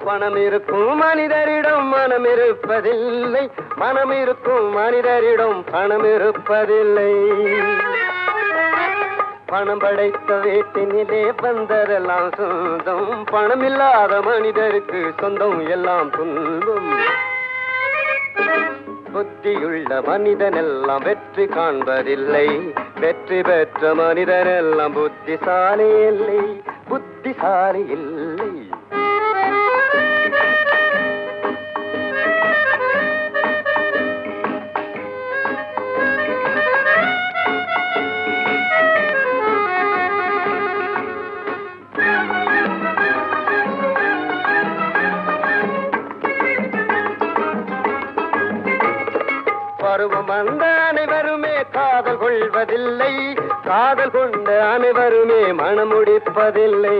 பணம் இருக்கும் மனிதரிடம் மனம் இருப்பதில்லை, மனம் இருக்கும் மனிதரிடம் பணம் இருப்பதில்லை. பணம் படைத்த வீட்டினிலே வந்ததெல்லாம் சொந்தம், பணம் இல்லாத மனிதருக்கு சொந்தம் எல்லாம் துன்பம். புத்தியுள்ள மனிதனெல்லாம் வெற்றி காண்பதில்லை, வெற்றி பெற்ற மனிதனெல்லாம் புத்திசாலி இல்லை, புத்திசாலி இல்லை. பருவம் வந்த அனைவருமே காதல் கொள்வதில்லை, காதல் கொண்ட அனைவருமே மனம் முடிப்பதில்லை.